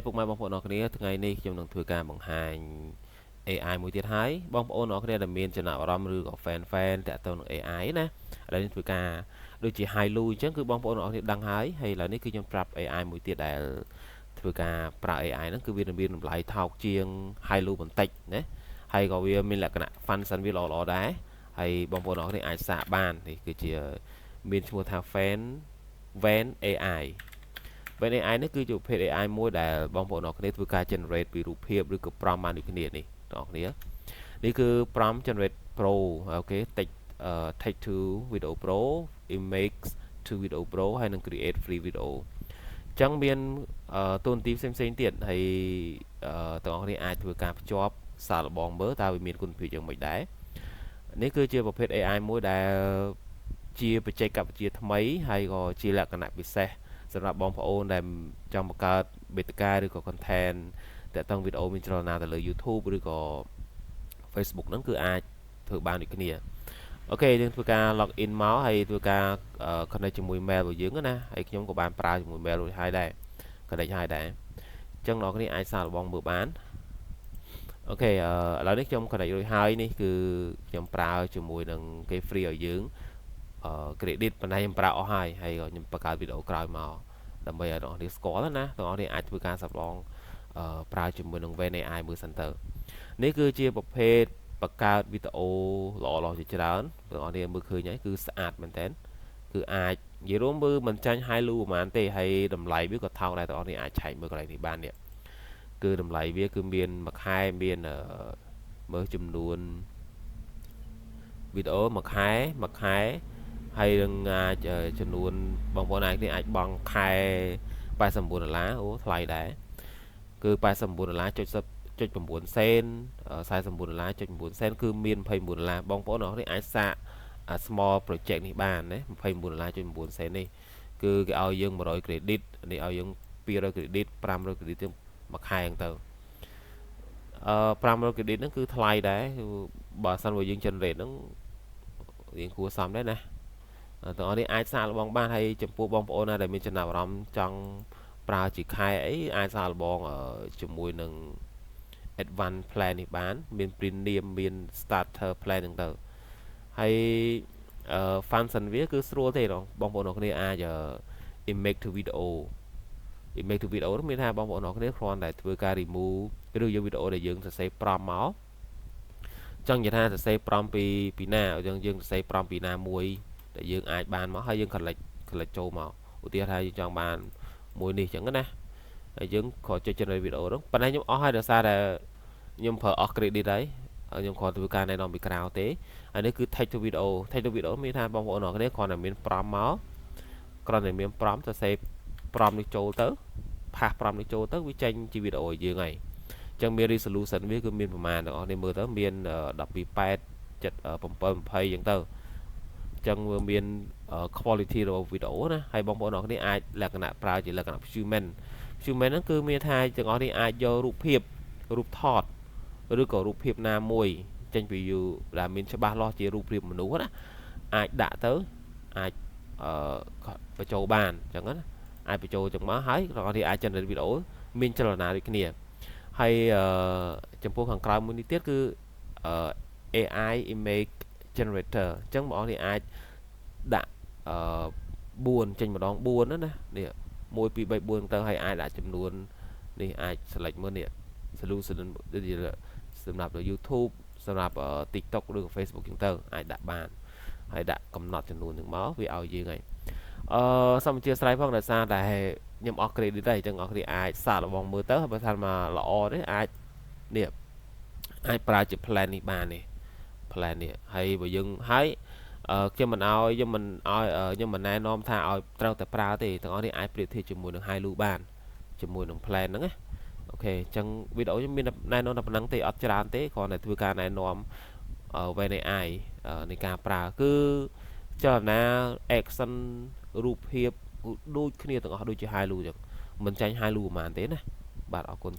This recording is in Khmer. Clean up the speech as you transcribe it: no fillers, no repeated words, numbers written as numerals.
ពុកម៉ែបងប្អូនអរគ្នាថ្ងៃនេះខ្ញុំនឹងធ្វើការបង្ហាញ AI មួយទៀតហើយបងប្អូនអរគ្នាដែលមានចំណាប់អារម្មណ៍ឬក៏ fan តាក់ទងនឹង AI ណាឥឡូវនេះធ្វើការដូចជា high low អញ្ចឹងគឺបងប្អូនអរគ្នាដឹងហើយឥឡូវនេះគឺខ្ញុំប្រាប់ AI មួយទៀតដែលធ្វើការប្រើ AI ហ្នឹងគឺវាមានតម្លៃថោកជាង high low បន្តិចណាហើយក៏វាមានលក្ខណៈ function វាល្អៗដែរហើយបងប្អូនអរគ្នាអាចសាកបាននេះគឺជាមានឈ្មោះថា Van AI Van AI នេះគឺជាប្រភេទ AI មួយដែលបងប្អូនអរគ្នាធ្វើការ generate ពីរូបភាពឬក៏ prompt បានដូចគ្នានេះបងប្អូននេះគឺ prompt generate pro អូខេ text to video pro image to video pro ហើយនឹង create free video អញ្ចឹងមានតួនាទីផ្សេងៗទៀតហើយទាំងអស់គ្នាអាចធ្វើការភ្ជាប់សារល្បងមើលតើវាមានគុណភាពយ៉ាងម៉េចដែរនេះគឺជាប្រភេទ AI មួយដែលជាបច្ចេកវិទ្យាថ្មីហើយក៏ជាលក្ខណៈពិសេសសម្រាប់បងប្អូនដែលចង់បង្កើតបេតិកាឬក៏ content តាក់ទងវីដេអូមានចលនាទៅលើ YouTube ឬក៏ Facebook ហ្នឹងគឺអាចធ្វើបានដូចគ្នាអូខេយើងធ្វើការ log in មកហើយធ្វើការ connect ជាមួយ mail របស់យើងណាហើយខ្ញុំក៏បានប្រើជាមួយ mail រួចហើយដែរ connect ហើយដែរអញ្ចឹងអ្នកនរគ្នាអាចសាកល្បងមើលបានអូខេឥឡូវនេះខ្ញុំ connect រួចហើយនេះគឺខ្ញុំប្រើជាមួយនឹងគេ free ឲ្យយើងcredit ប៉ុន្តែខ្ញុំប្រើអស់ហើយក៏ខ្ញុំបង្កើតវីដេអូក្រោយមកដើម្បីឲ្យអ្នកនរស្គាល់ណាអ្នកនរអាចធ្វើការសាកល្បងប្រើជាមួយនឹង Van AI មើលសិនទៅនេះគឺជាប្រភេទបង្កើតវីដេអូល្អៗជាច្រើនអ្នកនរមើលឃើញហើយគឺស្អាតមែនតើគឺអាចនិយាយរួមមើលមិនចាញ់ high low ប្រហែលទេហើយតម្លៃវាក៏ថោកដែរអ្នកនរអាចឆែកមើលកន្លែងនេះបាននេះគឺតម្លៃវាគឺមានមួយខែមានមើលចំនួនវីដេអូមួយខែហើយនឹងអាចចំនួនបងប្អូនអាចបង់ខែ$89អូថ្លៃដែរគឺ$89.9 សេន$49.9 សេនគឺមាន$29បងប្អូនអរគ្នាអាចសាក small project នេះបានណា$29.9 សេននេះគឺគេឲ្យយើង100 credit នេះឲ្យយើង200 credit 500 credit ទៅមួយខែហ្នឹងទៅ500 credit ហ្នឹងគឺថ្លៃដែរបើសិនបើយើង generate ហ្នឹងរៀងគួរសមដែរណាទាំងអស់នេះអាចសាកល្បងបានហើយចំពោះបងប្អូនណាដែលមានចំណាប់អារម្មណ៍ចង់ប្រើជាខែអីអាចសាកល្បងជាមួយនឹង advanced plan នេះបានមាន premium មាន starter plan ហ្នឹងទៅហើយ function វាគឺស្រួលទេបងប្អូនអរគ្នាអាច image to video នោះមានថាបងប្អូនអរគ្នាគ្រាន់តែធ្វើការ remove ឬយកវីដេអូដែលយើងសរសេរ prompt មកចង់និយាយថាសរសេរ prompt ពីណាយើងសរសេរ prompt ពីណាមួយដែលយើងអាចបានមកហើយយើង collect ចូលមកឧទាហរណ៍ថាយើងចង់បានមួយនេះអញ្ចឹងណាហើយយើងគ្រាន់ចុច generate វីដេអូហ្នឹងប៉ុន្តែខ្ញុំអស់ហើយដោយសារតែខ្ញុំប្រើអស់ credit ហើយខ្ញុំគ្រាន់ធ្វើការណែនាំពីក្រៅទេហើយនេះគឺ text to video មានថាបងប្អូនអរគ្នាគ្រាន់តែមាន prompt មកគ្រាន់តែមាន prompt សរសេរ prompt នេះចូលទៅផាស prompt នេះចូលទៅវាចេញជាវីដេអូឲ្យយើងហើយអញ្ចឹងមាន resolution វាគឺមានប្រមាណទាំងអស់នេះមើលទៅមាន12:8 720អញ្ចឹងទៅអញ្ចឹងវាមាន quality របស់វីដេអូណាហើយបងប្អូនអរគ្នាអាចលក្ខណៈប្រើជាលក្ខណៈ human ហ្នឹងគឺមានថាទាំងអស់នេះអាចយករូបភាពរូបថតឬក៏រូបភាពណាមួយចេញពី view ដែលមានច្បាស់លាស់ជារូបភាពមនុស្សណាអាចដាក់ទៅអាចបញ្ចូលបានអញ្ចឹងណាអាចបញ្ចូលចឹងមកហើយអ្នកនរអាច generate វីដេអូមានចលនាដូចគ្នាហើយចំពោះខាងក្រោមមួយនេះទៀតគឺ AI image generator អញ្ចឹងបងប្អូនអាចដាក់4ចេញម្ដង4ណានេះ1 2 3 4ទៅហើយអាចដាក់ចំនួននេះអាច select មើលនេះ solution សម្រាប់ YouTube សម្រាប់ TikTok ឬ Facebook ចឹងទៅអាចដាក់បានហើយដាក់កំណត់ចំនួនហ្នឹងមកវាឲ្យយើងហើយសូមអធិស្ឋានផងដោយសារតែខ្ញុំអស់ credit ហើយអញ្ចឹងអស់គ្នាអាចសាកល្បងមើលទៅបើថាមកល្អទេអាចនេះអាចប្រើជា plan នេះបាននេះ plan នេះហើយបើយើងហើយខ្ញុំមិនណែនាំថាឲ្យត្រូវតែប្រើទេទាំងអស់នេះអាចប្រៀបធៀបជាមួយនឹង high low បានជាមួយនឹង plan ហ្នឹងណាអូខេអញ្ចឹងវីដេអូខ្ញុំមានណែនាំតែប៉ុណ្្នឹងទេអត់ច្រើនទេគ្រាន់តែធ្វើការណែនាំVan AI នៃការប្រើគឺចលនា action រូបភាពដូចគ្នាទាំងអស់ដូចជា high low អញ្ចឹងមិនចាញ់ high low ប្រហែលទេណាបាទអរគុណ